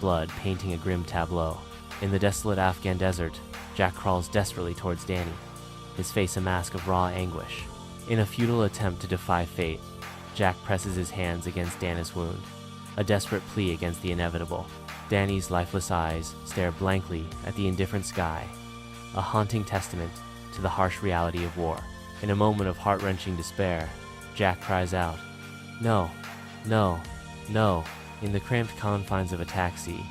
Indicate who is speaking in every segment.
Speaker 1: blood painting a grim tableau. In the desolate Afghan desert, Jack crawls desperately towards Danny, his face a mask of raw anguish. In a futile attempt to defy fate, Jack presses his hands against Danny's wound, a desperate plea against the inevitable. Danny's lifeless eyes stare blankly at the indifferent sky, a haunting testament to the harsh reality of war. In a moment of heart-wrenching despair, Jack cries out, "No, no, no." In the cramped confines of a taxi,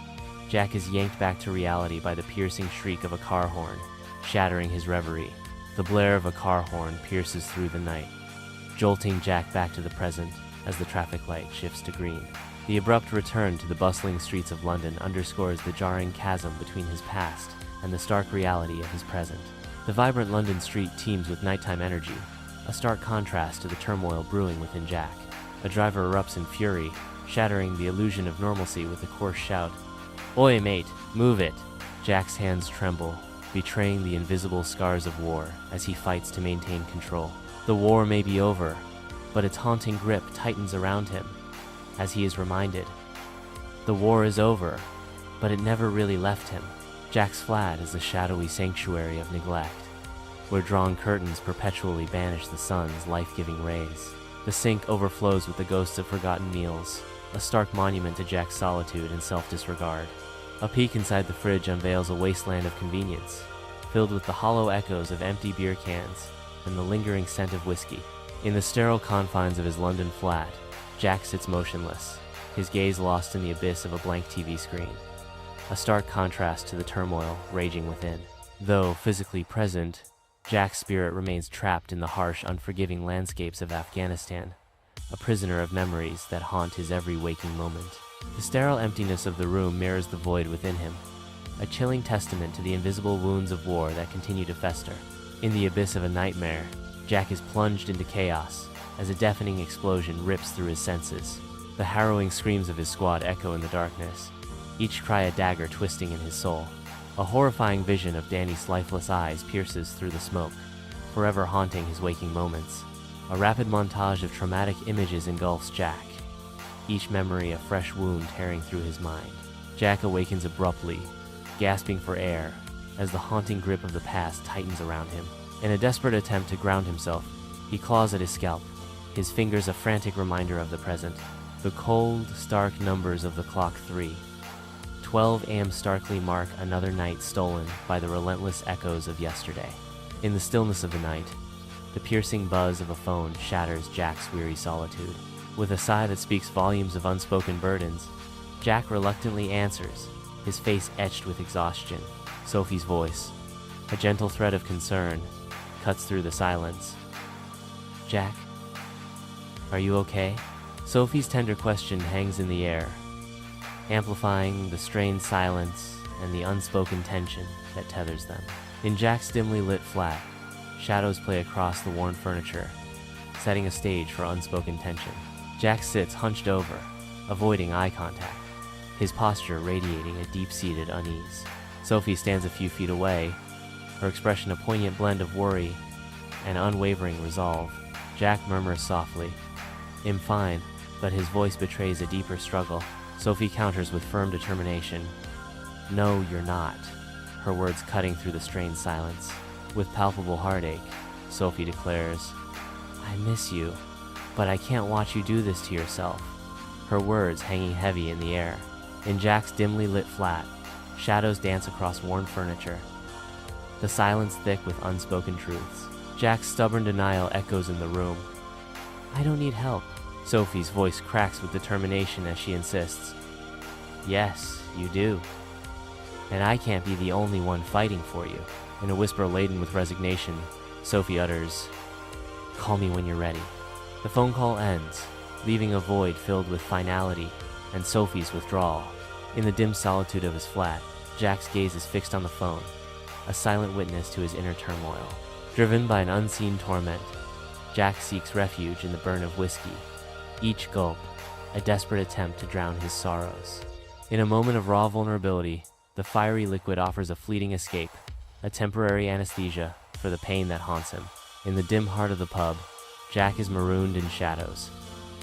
Speaker 1: Jack is yanked back to reality by the piercing shriek of a car horn, shattering his reverie. The blare of a car horn pierces through the night, jolting Jack back to the present as the traffic light shifts to green. The abrupt return to the bustling streets of London underscores the jarring chasm between his past and the stark reality of his present. The vibrant London street teems with nighttime energy, a stark contrast to the turmoil brewing within Jack. A driver erupts in fury, shattering the illusion of normalcy with a coarse shout, "Oi, mate, move it!" Jack's hands tremble, betraying the invisible scars of war as he fights to maintain control. The war may be over, but its haunting grip tightens around him as he is reminded. The war is over, but it never really left him. Jack's flat is a shadowy sanctuary of neglect, where drawn curtains perpetually banish the sun's life-giving rays. The sink overflows with the ghosts of forgotten meals, a stark monument to Jack's solitude and self-disregard. A peek inside the fridge unveils a wasteland of convenience, filled with the hollow echoes of empty beer cans and the lingering scent of whiskey. In the sterile confines of his London flat, Jack sits motionless, his gaze lost in the abyss of a blank TV screen, a stark contrast to the turmoil raging within. Though physically present, Jack's spirit remains trapped in the harsh, unforgiving landscapes of Afghanistan, a prisoner of memories that haunt his every waking moment. The sterile emptiness of the room mirrors the void within him, a chilling testament to the invisible wounds of war that continue to fester. In the abyss of a nightmare, Jack is plunged into chaos as a deafening explosion rips through his senses. The harrowing screams of his squad echo in the darkness, each cry a dagger twisting in his soul. A horrifying vision of Danny's lifeless eyes pierces through the smoke, forever haunting his waking moments. A rapid montage of traumatic images engulfs Jack, each memory a fresh wound tearing through his mind. Jack awakens abruptly, gasping for air, as the haunting grip of the past tightens around him. In a desperate attempt to ground himself, he claws at his scalp, his fingers a frantic reminder of the present. The cold, stark numbers of the clock 3:12 a.m. starkly mark another night stolen by the relentless echoes of yesterday. In the stillness of the night, the piercing buzz of a phone shatters Jack's weary solitude. With a sigh that speaks volumes of unspoken burdens, Jack reluctantly answers, his face etched with exhaustion. Sophie's voice, a gentle thread of concern, cuts through the silence. "Jack, are you okay?" Sophie's tender question hangs in the air, amplifying the strained silence and the unspoken tension that tethers them. In Jack's dimly lit flat, shadows play across the worn furniture, setting a stage for unspoken tension. Jack sits hunched over, avoiding eye contact, his posture radiating a deep-seated unease. Sophie stands a few feet away, her expression a poignant blend of worry and unwavering resolve. Jack murmurs softly, "I'm fine," but his voice betrays a deeper struggle. Sophie counters with firm determination, "No, you're not," her words cutting through the strained silence. With palpable heartache, Sophie declares, "I miss you, but I can't watch you do this to yourself," her words hanging heavy in the air. In Jack's dimly lit flat, shadows dance across worn furniture, the silence thick with unspoken truths. Jack's stubborn denial echoes in the room. "I don't need help." Sophie's voice cracks with determination as she insists, "Yes, you do. And I can't be the only one fighting for you." In a whisper laden with resignation, Sophie utters, "Call me when you're ready." The phone call ends, leaving a void filled with finality and Sophie's withdrawal. In the dim solitude of his flat, Jack's gaze is fixed on the phone, a silent witness to his inner turmoil. Driven by an unseen torment, Jack seeks refuge in the burn of whiskey, each gulp a desperate attempt to drown his sorrows. In a moment of raw vulnerability, the fiery liquid offers a fleeting escape, a temporary anesthesia for the pain that haunts him. In the dim heart of the pub, Jack is marooned in shadows,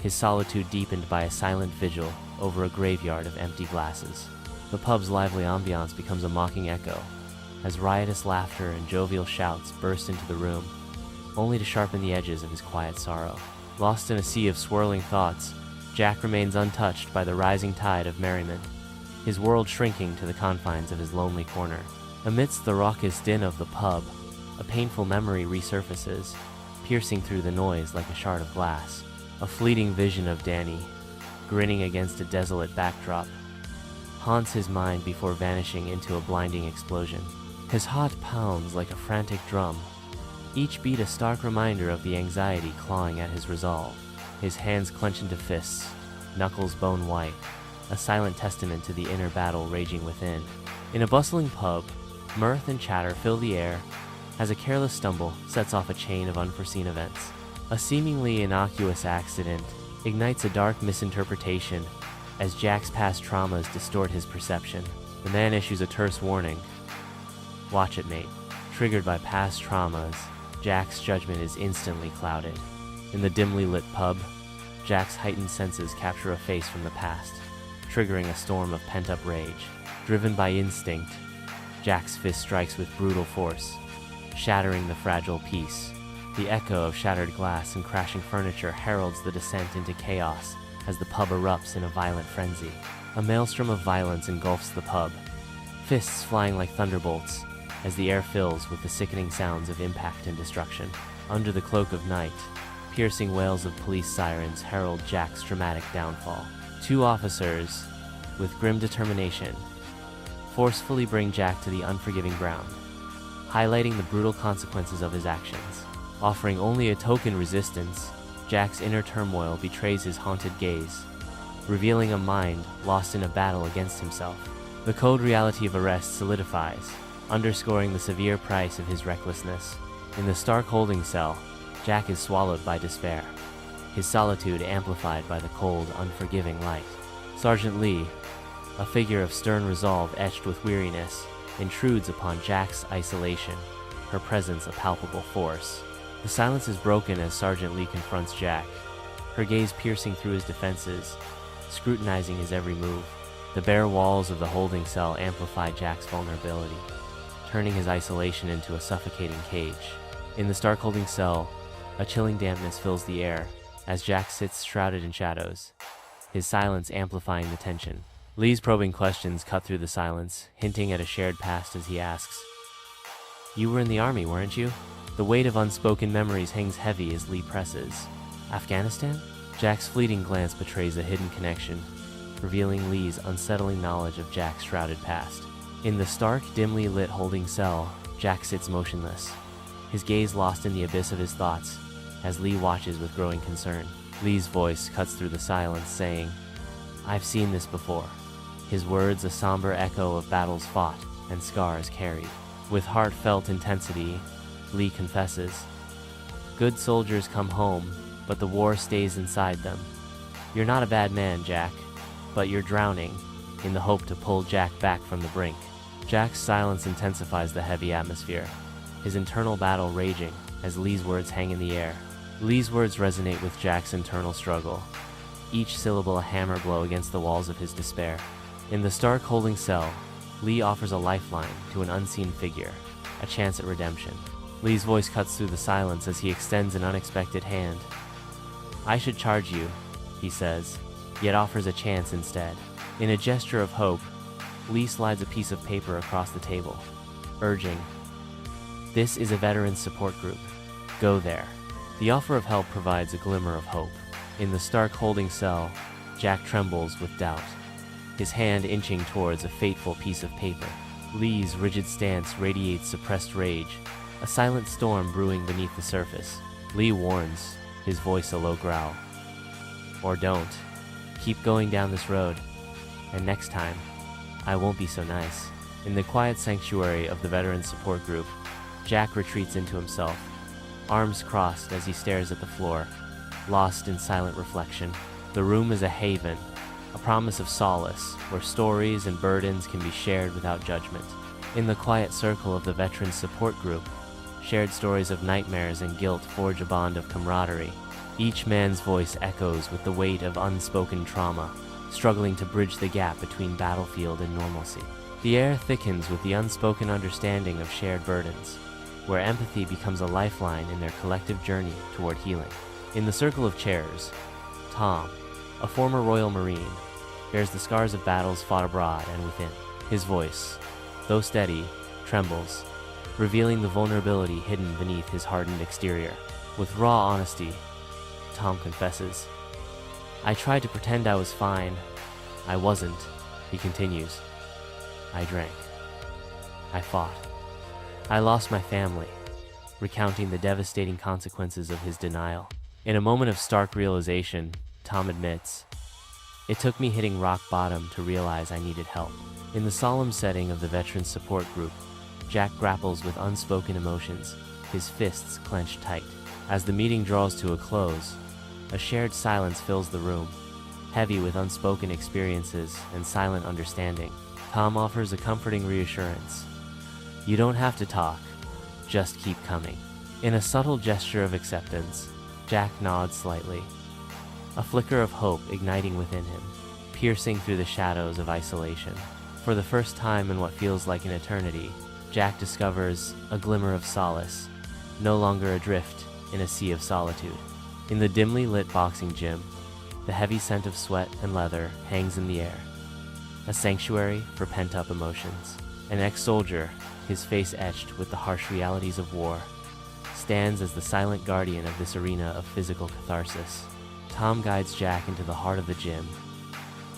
Speaker 1: his solitude deepened by a silent vigil over a graveyard of empty glasses. The pub's lively ambiance becomes a mocking echo, as riotous laughter and jovial shouts burst into the room, only to sharpen the edges of his quiet sorrow. Lost in a sea of swirling thoughts, Jack remains untouched by the rising tide of merriment, his world shrinking to the confines of his lonely corner. Amidst the raucous din of the pub, a painful memory resurfaces, piercing through the noise like a shard of glass. A fleeting vision of Danny, grinning against a desolate backdrop, haunts his mind before vanishing into a blinding explosion. His heart pounds like a frantic drum, each beat a stark reminder of the anxiety clawing at his resolve. His hands clench into fists, knuckles bone white, a silent testament to the inner battle raging within. In a bustling pub, mirth and chatter fill the air as a careless stumble sets off a chain of unforeseen events. A seemingly innocuous accident ignites a dark misinterpretation as Jack's past traumas distort his perception. The man issues a terse warning. Watch it, mate. Triggered by past traumas, Jack's judgment is instantly clouded. In the dimly lit pub, Jack's heightened senses capture a face from the past, triggering a storm of pent-up rage. Driven by instinct, Jack's fist strikes with brutal force, shattering the fragile peace. The echo of shattered glass and crashing furniture heralds the descent into chaos as the pub erupts in a violent frenzy. A maelstrom of violence engulfs the pub, fists flying like thunderbolts as the air fills with the sickening sounds of impact and destruction. Under the cloak of night, piercing wails of police sirens herald Jack's dramatic downfall. Two officers, with grim determination, forcefully bring Jack to the unforgiving ground, highlighting the brutal consequences of his actions. Offering only a token resistance, Jack's inner turmoil betrays his haunted gaze, revealing a mind lost in a battle against himself. The cold reality of arrest solidifies, underscoring the severe price of his recklessness. In the stark holding cell, Jack is swallowed by despair, his solitude amplified by the cold, unforgiving light. Sergeant Lee, a figure of stern resolve etched with weariness, intrudes upon Jack's isolation, her presence a palpable force. The silence is broken as Sergeant Lee confronts Jack, her gaze piercing through his defenses, scrutinizing his every move. The bare walls of the holding cell amplify Jack's vulnerability, turning his isolation into a suffocating cage. In the stark holding cell, a chilling dampness fills the air as Jack sits shrouded in shadows, his silence amplifying the tension. Lee's probing questions cut through the silence, hinting at a shared past as he asks, "You were in the army, weren't you?" The weight of unspoken memories hangs heavy as Lee presses. "Afghanistan?" Jack's fleeting glance betrays a hidden connection, revealing Lee's unsettling knowledge of Jack's shrouded past. In the stark, dimly lit holding cell, Jack sits motionless, his gaze lost in the abyss of his thoughts, as Lee watches with growing concern. Lee's voice cuts through the silence, saying, "I've seen this before." His words a somber echo of battles fought and scars carried. With heartfelt intensity, Lee confesses, "Good soldiers come home, but the war stays inside them. You're not a bad man, Jack, but you're drowning," in the hope to pull Jack back from the brink. Jack's silence intensifies the heavy atmosphere, his internal battle raging as Lee's words hang in the air. Lee's words resonate with Jack's internal struggle, each syllable a hammer blow against the walls of his despair. In the stark holding cell, Lee offers a lifeline to an unseen figure, a chance at redemption. Lee's voice cuts through the silence as he extends an unexpected hand. "I should charge you," he says, yet offers a chance instead. In a gesture of hope, Lee slides a piece of paper across the table, urging, "This is a veterans support group. Go there." The offer of help provides a glimmer of hope. In the stark holding cell, Jack trembles with doubt, his hand inching towards a fateful piece of paper. Lee's rigid stance radiates suppressed rage, a silent storm brewing beneath the surface. Lee warns, his voice a low growl. "Or don't. Keep going down this road, and next time, I won't be so nice." In the quiet sanctuary of the Veterans Support Group, Jack retreats into himself, arms crossed as he stares at the floor, lost in silent reflection. The room is a haven, a promise of solace, where stories and burdens can be shared without judgment. In the quiet circle of the Veterans Support Group, shared stories of nightmares and guilt forge a bond of camaraderie. Each man's voice echoes with the weight of unspoken trauma, struggling to bridge the gap between battlefield and normalcy. The air thickens with the unspoken understanding of shared burdens, where empathy becomes a lifeline in their collective journey toward healing. In the circle of chairs, Tom, a former Royal Marine, bears the scars of battles fought abroad and within. His voice, though steady, trembles, revealing the vulnerability hidden beneath his hardened exterior. With raw honesty, Tom confesses, "I tried to pretend I was fine. I wasn't," he continues. "I drank. I fought. I lost my family," recounting the devastating consequences of his denial. In a moment of stark realization, Tom admits, "It took me hitting rock bottom to realize I needed help." In the solemn setting of the Veterans Support Group, Jack grapples with unspoken emotions, his fists clenched tight. As the meeting draws to a close, a shared silence fills the room, heavy with unspoken experiences and silent understanding. Tom offers a comforting reassurance. "You don't have to talk, just keep coming." In a subtle gesture of acceptance, Jack nods slightly, a flicker of hope igniting within him, piercing through the shadows of isolation. For the first time in what feels like an eternity, Jack discovers a glimmer of solace, no longer adrift in a sea of solitude. In the dimly lit boxing gym, the heavy scent of sweat and leather hangs in the air, a sanctuary for pent-up emotions. An ex-soldier, his face etched with the harsh realities of war, stands as the silent guardian of this arena of physical catharsis. Tom guides Jack into the heart of the gym,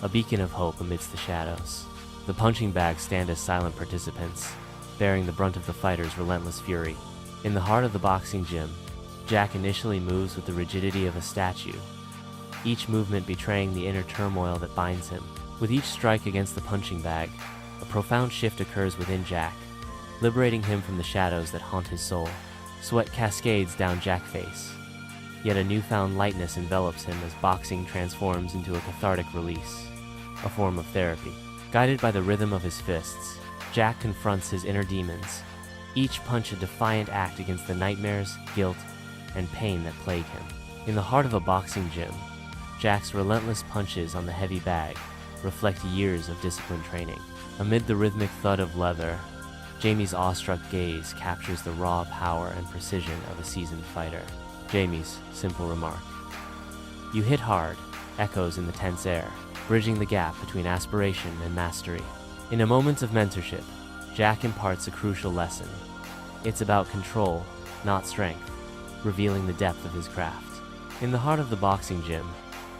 Speaker 1: a beacon of hope amidst the shadows. The punching bags stand as silent participants, bearing the brunt of the fighter's relentless fury. In the heart of the boxing gym, Jack initially moves with the rigidity of a statue, each movement betraying the inner turmoil that binds him. With each strike against the punching bag, a profound shift occurs within Jack, liberating him from the shadows that haunt his soul. Sweat cascades down Jack's face, yet a newfound lightness envelops him as boxing transforms into a cathartic release, a form of therapy. Guided by the rhythm of his fists, Jack confronts his inner demons, each punch a defiant act against the nightmares, guilt, and pain that plague him. In the heart of a boxing gym, Jack's relentless punches on the heavy bag reflect years of disciplined training. Amid the rhythmic thud of leather, Jamie's awestruck gaze captures the raw power and precision of a seasoned fighter. Jamie's simple remark, "You hit hard," echoes in the tense air, bridging the gap between aspiration and mastery. In a moment of mentorship, Jack imparts a crucial lesson. It's about control, not strength, revealing the depth of his craft. In the heart of the boxing gym,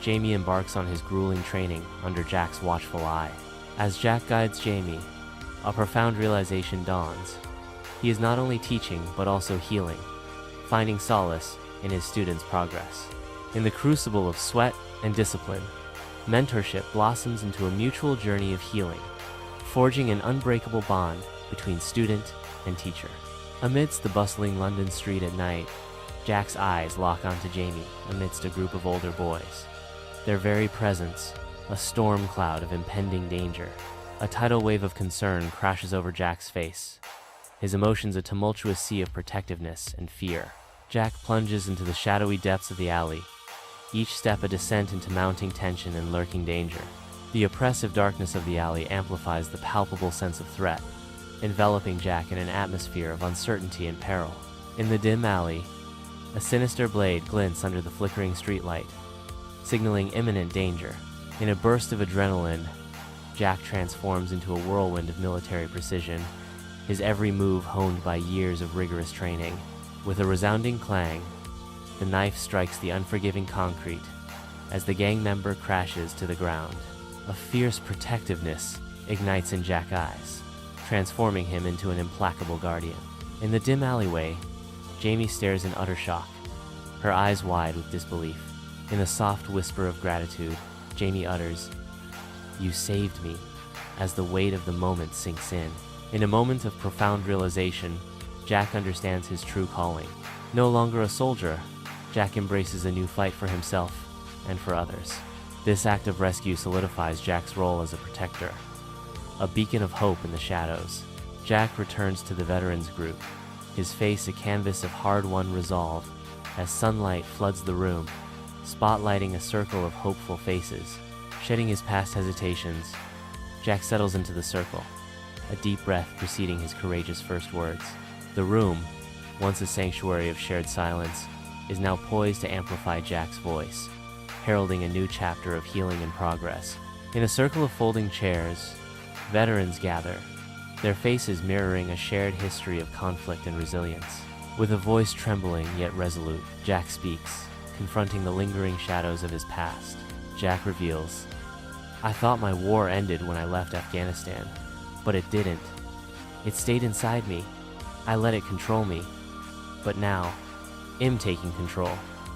Speaker 1: Jamie embarks on his grueling training under Jack's watchful eye. As Jack guides Jamie, a profound realization dawns. He is not only teaching, but also healing, finding solace in his students' progress. In the crucible of sweat and discipline, mentorship blossoms into a mutual journey of healing, forging an unbreakable bond between student and teacher. Amidst the bustling London street at night, Jack's eyes lock onto Jamie amidst a group of older boys. Their very presence, a storm cloud of impending danger. A tidal wave of concern crashes over Jack's face, his emotions a tumultuous sea of protectiveness and fear. Jack plunges into the shadowy depths of the alley, each step a descent into mounting tension and lurking danger. The oppressive darkness of the alley amplifies the palpable sense of threat, enveloping Jack in an atmosphere of uncertainty and peril. In the dim alley, a sinister blade glints under the flickering streetlight, signaling imminent danger. In a burst of adrenaline, Jack transforms into a whirlwind of military precision, his every move honed by years of rigorous training. With a resounding clang, the knife strikes the unforgiving concrete as the gang member crashes to the ground. A fierce protectiveness ignites in Jack's eyes, transforming him into an implacable guardian. In the dim alleyway, Jamie stares in utter shock, her eyes wide with disbelief. In a soft whisper of gratitude, Jamie utters, "You saved me," as the weight of the moment sinks in. In a moment of profound realization, Jack understands his true calling. No longer a soldier, Jack embraces a new fight for himself and for others. This act of rescue solidifies Jack's role as a protector, a beacon of hope in the shadows. Jack returns to the veterans group, his face a canvas of hard-won resolve as sunlight floods the room, spotlighting a circle of hopeful faces. Shedding his past hesitations, Jack settles into the circle, a deep breath preceding his courageous first words. The room, once a sanctuary of shared silence, is now poised to amplify Jack's voice, heralding a new chapter of healing and progress. In a circle of folding chairs, veterans gather, their faces mirroring a shared history of conflict and resilience. With a voice trembling yet resolute, Jack speaks, confronting the lingering shadows of his past. Jack reveals, "I thought my war ended when I left Afghanistan, but it didn't. It stayed inside me. I let it control me. But now, I'm taking control."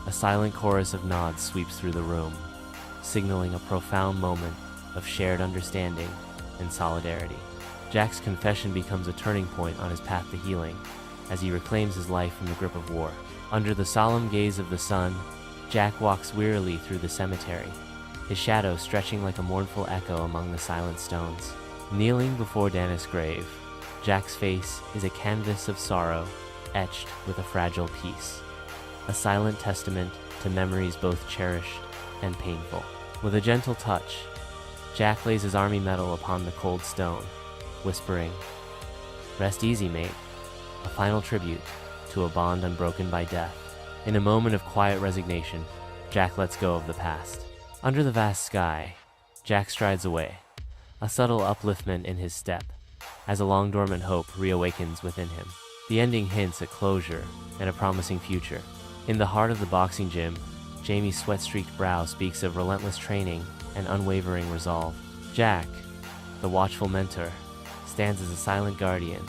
Speaker 1: A silent chorus of nods sweeps through the room, signaling a profound moment of shared understanding and solidarity. Jack's confession becomes a turning point on his path to healing, as he reclaims his life from the grip of war. Under the solemn gaze of the sun, Jack walks wearily through the cemetery, his shadow stretching like a mournful echo among the silent stones. Kneeling before Dana's grave, Jack's face is a canvas of sorrow, etched with a fragile peace, a silent testament to memories both cherished and painful. With a gentle touch, Jack lays his army medal upon the cold stone, whispering, "Rest easy, mate," a final tribute to a bond unbroken by death. In a moment of quiet resignation, Jack lets go of the past. Under the vast sky, Jack strides away, a subtle upliftment in his step, as a long-dormant hope reawakens within him. The ending hints at closure and a promising future. In the heart of the boxing gym, Jamie's sweat-streaked brow speaks of relentless training and unwavering resolve. Jack, the watchful mentor, stands as a silent guardian,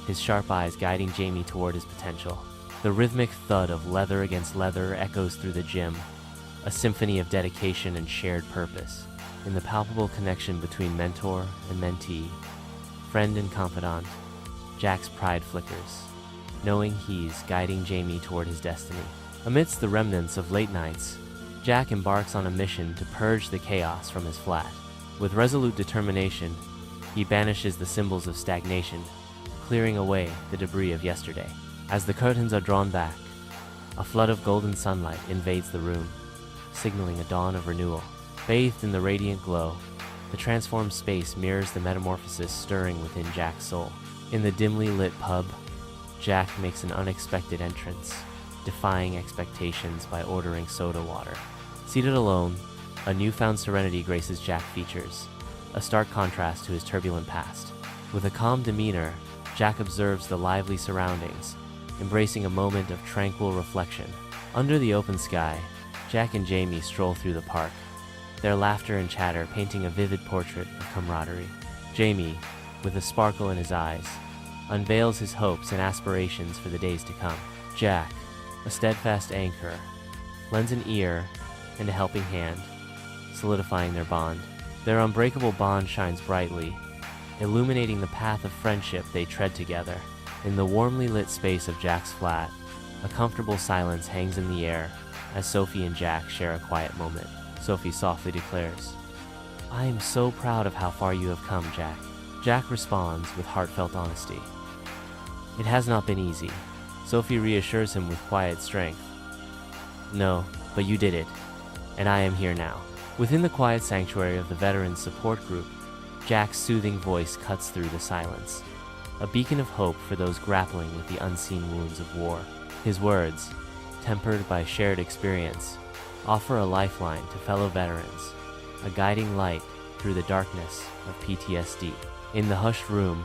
Speaker 1: his sharp eyes guiding Jamie toward his potential. The rhythmic thud of leather against leather echoes through the gym, a symphony of dedication and shared purpose. In the palpable connection between mentor and mentee, friend and confidant, Jack's pride flickers, knowing he's guiding Jamie toward his destiny. Amidst the remnants of late nights, Jack embarks on a mission to purge the chaos from his flat. With resolute determination, he banishes the symbols of stagnation, clearing away the debris of yesterday. As the curtains are drawn back, a flood of golden sunlight invades the room, signaling a dawn of renewal. Bathed in the radiant glow, the transformed space mirrors the metamorphosis stirring within Jack's soul. In the dimly lit pub, Jack makes an unexpected entrance, defying expectations by ordering soda water. Seated alone, a newfound serenity graces Jack's features, a stark contrast to his turbulent past. With a calm demeanor, Jack observes the lively surroundings, embracing a moment of tranquil reflection. Under the open sky, Jack and Jamie stroll through the park, their laughter and chatter painting a vivid portrait of camaraderie. Jamie, with a sparkle in his eyes, unveils his hopes and aspirations for the days to come. Jack, a steadfast anchor, lends an ear and a helping hand, solidifying their bond. Their unbreakable bond shines brightly, illuminating the path of friendship they tread together. In the warmly lit space of Jack's flat, a comfortable silence hangs in the air as Sophie and Jack share a quiet moment. Sophie softly declares, "I am so proud of how far you have come, Jack." Jack responds with heartfelt honesty, "It has not been easy." Sophie reassures him with quiet strength, "No, but you did it, and I am here now." Within the quiet sanctuary of the Veterans Support Group, Jack's soothing voice cuts through the silence, a beacon of hope for those grappling with the unseen wounds of war. His words, tempered by shared experience, offer a lifeline to fellow veterans, a guiding light through the darkness of PTSD. In the hushed room,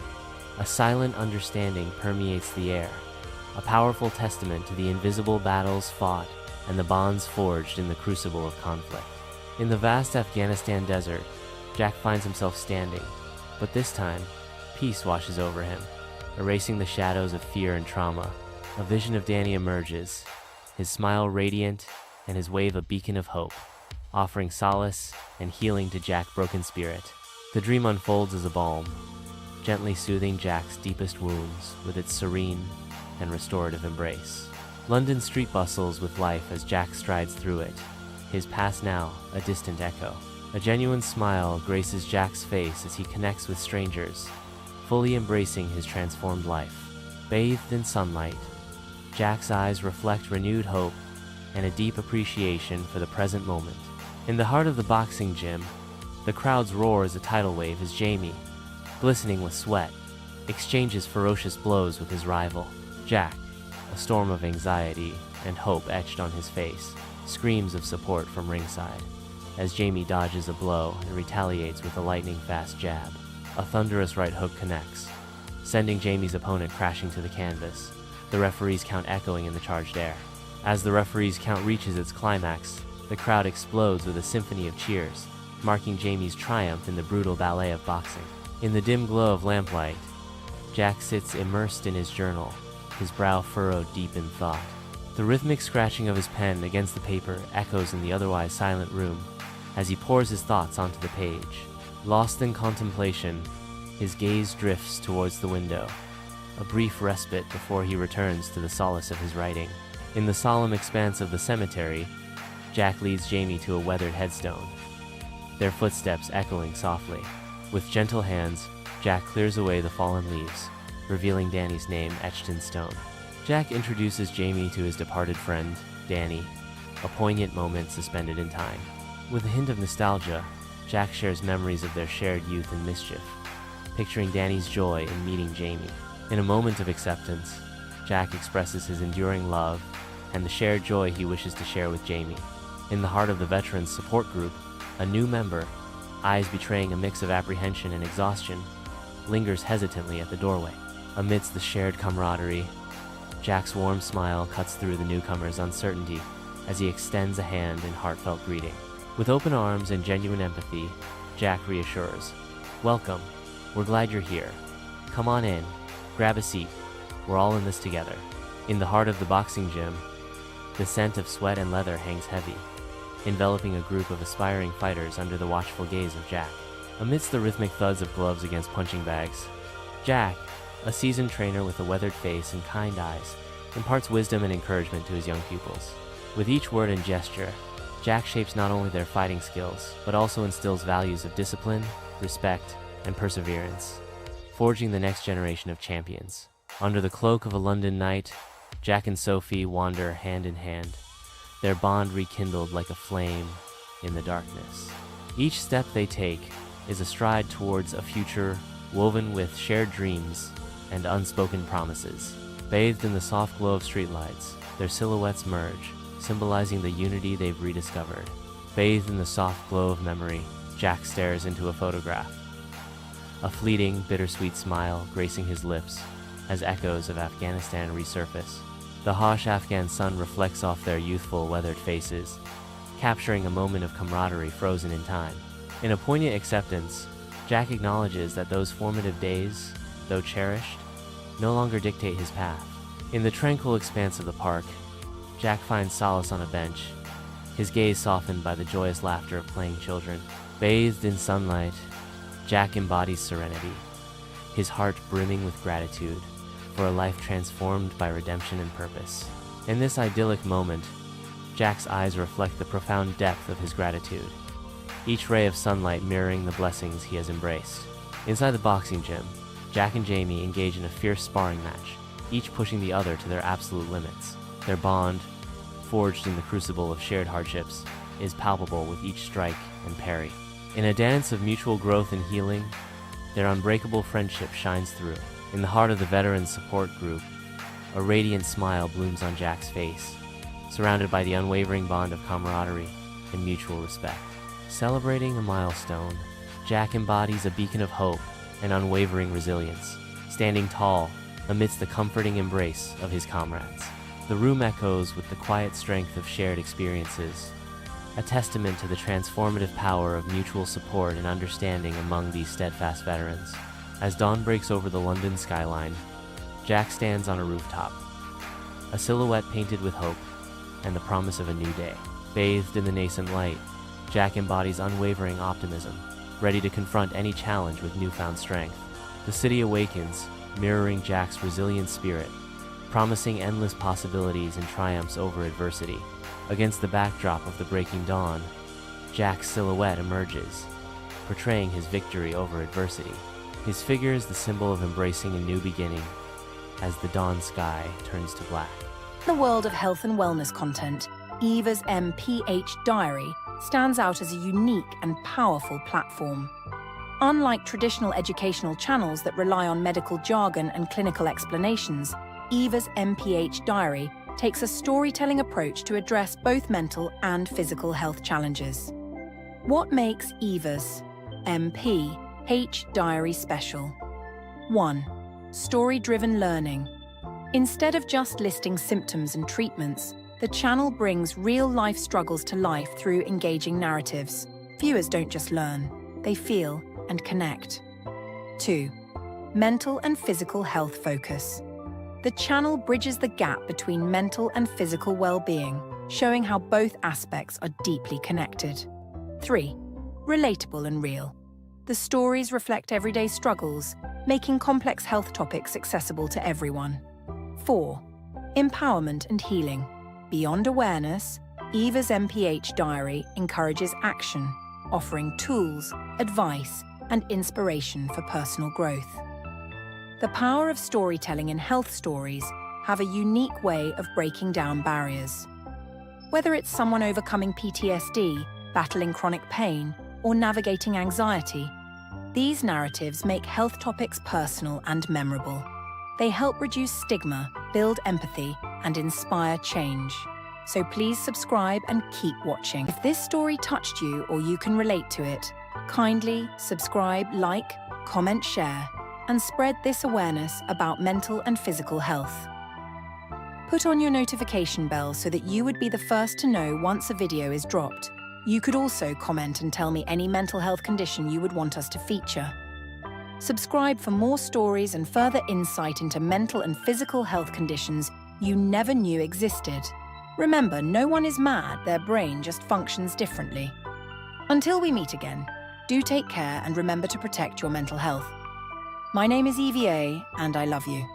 Speaker 1: a silent understanding permeates the air, a powerful testament to the invisible battles fought and the bonds forged in the crucible of conflict. In the vast Afghanistan desert, Jack finds himself standing, but this time, peace washes over him, erasing the shadows of fear and trauma. A vision of Danny emerges, his smile radiant and his wave a beacon of hope, offering solace and healing to Jack's broken spirit. The dream unfolds as a balm, gently soothing Jack's deepest wounds with its serene and restorative embrace. London street bustles with life as Jack strides through it, his past now a distant echo. A genuine smile graces Jack's face as he connects with strangers, fully embracing his transformed life. Bathed in sunlight, Jack's eyes reflect renewed hope and a deep appreciation for the present moment. In the heart of the boxing gym, The crowd's roar is a tidal wave as Jamie, glistening with sweat, exchanges ferocious blows with his rival. Jack, a storm of anxiety and hope etched on his face, screams of support from ringside as Jamie dodges a blow and retaliates with a lightning-fast jab. A thunderous right hook connects, sending Jamie's opponent crashing to the canvas, the referee's count echoing in the charged air. As the referee's count reaches its climax, the crowd explodes with a symphony of cheers, marking Jamie's triumph in the brutal ballet of boxing. In the dim glow of lamplight, Jack sits immersed in his journal, his brow furrowed deep in thought. The rhythmic scratching of his pen against the paper echoes in the otherwise silent room as he pours his thoughts onto the page. Lost in contemplation, his gaze drifts towards the window, a brief respite before he returns to the solace of his writing. In the solemn expanse of the cemetery, Jack leads Jamie to a weathered headstone, their footsteps echoing softly. With gentle hands, Jack clears away the fallen leaves, revealing Danny's name etched in stone. Jack introduces Jamie to his departed friend, Danny, a poignant moment suspended in time. With a hint of nostalgia, Jack shares memories of their shared youth and mischief, picturing Danny's joy in meeting Jamie. In a moment of acceptance, Jack expresses his enduring love and the shared joy he wishes to share with Jamie. In the heart of the veterans support group, a new member, eyes betraying a mix of apprehension and exhaustion, lingers hesitantly at the doorway. Amidst the shared camaraderie, Jack's warm smile cuts through the newcomer's uncertainty as he extends a hand in heartfelt greeting. With open arms and genuine empathy, Jack reassures, "Welcome. We're glad you're here. Come on in. Grab a seat. We're all in this together." In the heart of the boxing gym, the scent of sweat and leather hangs heavy, enveloping a group of aspiring fighters under the watchful gaze of Jack. Amidst the rhythmic thuds of gloves against punching bags, Jack, a seasoned trainer with a weathered face and kind eyes, imparts wisdom and encouragement to his young pupils. With each word and gesture, Jack shapes not only their fighting skills, but also instills values of discipline, respect, and perseverance, forging the next generation of champions. Under the cloak of a London night, Jack and Sophie wander hand in hand, their bond rekindled like a flame in the darkness. Each step they take is a stride towards a future woven with shared dreams and unspoken promises. Bathed in the soft glow of streetlights, their silhouettes merge, symbolizing the unity they've rediscovered. Bathed in the soft glow of memory, Jack stares into a photograph, a fleeting, bittersweet smile gracing his lips as echoes of Afghanistan resurface. The harsh Afghan sun reflects off their youthful, weathered faces, capturing a moment of camaraderie frozen in time. In a poignant acceptance, Jack acknowledges that those formative days, though cherished, no longer dictate his path. In the tranquil expanse of the park, Jack finds solace on a bench, his gaze softened by the joyous laughter of playing children. Bathed in sunlight, Jack embodies serenity, his heart brimming with gratitude for a life transformed by redemption and purpose. In this idyllic moment, Jack's eyes reflect the profound depth of his gratitude, each ray of sunlight mirroring the blessings he has embraced. Inside the boxing gym, Jack and Jamie engage in a fierce sparring match, each pushing the other to their absolute limits. Their bond, forged in the crucible of shared hardships, is palpable with each strike and parry. In a dance of mutual growth and healing, their unbreakable friendship shines through. In the heart of the veterans support group, a radiant smile blooms on Jack's face, surrounded by the unwavering bond of camaraderie and mutual respect. Celebrating a milestone, Jack embodies a beacon of hope and unwavering resilience, standing tall amidst the comforting embrace of his comrades. The room echoes with the quiet strength of shared experiences, a testament to the transformative power of mutual support and understanding among these steadfast veterans. As dawn breaks over the London skyline, Jack stands on a rooftop, a silhouette painted with hope and the promise of a new day. Bathed in the nascent light, Jack embodies unwavering optimism, ready to confront any challenge with newfound strength. The city awakens, mirroring Jack's resilient spirit, promising endless possibilities and triumphs over adversity. Against the backdrop of the breaking dawn, Jack's silhouette emerges, portraying his victory over adversity. His figure is the symbol of embracing a new beginning as the dawn sky turns to black.
Speaker 2: In the world of health and wellness content, Eva's MPH Diary stands out as a unique and powerful platform. Unlike traditional educational channels that rely on medical jargon and clinical explanations, Eva's MPH Diary takes a storytelling approach to address both mental and physical health challenges. What makes Eva's MPH Diary special? 1. Story-driven learning. Instead of just listing symptoms and treatments, the channel brings real-life struggles to life through engaging narratives. Viewers don't just learn, they feel and connect. 2. Mental and physical health focus. The channel bridges the gap between mental and physical well-being, showing how both aspects are deeply connected. 3. Relatable and real. The stories reflect everyday struggles, making complex health topics accessible to everyone. 4. Empowerment and healing. Beyond awareness, Eva's MPH Diary encourages action, offering tools, advice, and inspiration for personal growth. The power of storytelling in health stories have a unique way of breaking down barriers. Whether it's someone overcoming PTSD, battling chronic pain, or navigating anxiety, these narratives make health topics personal and memorable. They help reduce stigma, build empathy, and inspire change. So please subscribe and keep watching. If this story touched you or you can relate to it, kindly subscribe, like, comment, share, and spread this awareness about mental and physical health. Put on your notification bell so that you would be the first to know once a video is dropped. You could also comment and tell me any mental health condition you would want us to feature. Subscribe for more stories and further insight into mental and physical health conditions you never knew existed. Remember, no one is mad, their brain just functions differently. Until we meet again, do take care and remember to protect your mental health. My name is EVA, and I love you.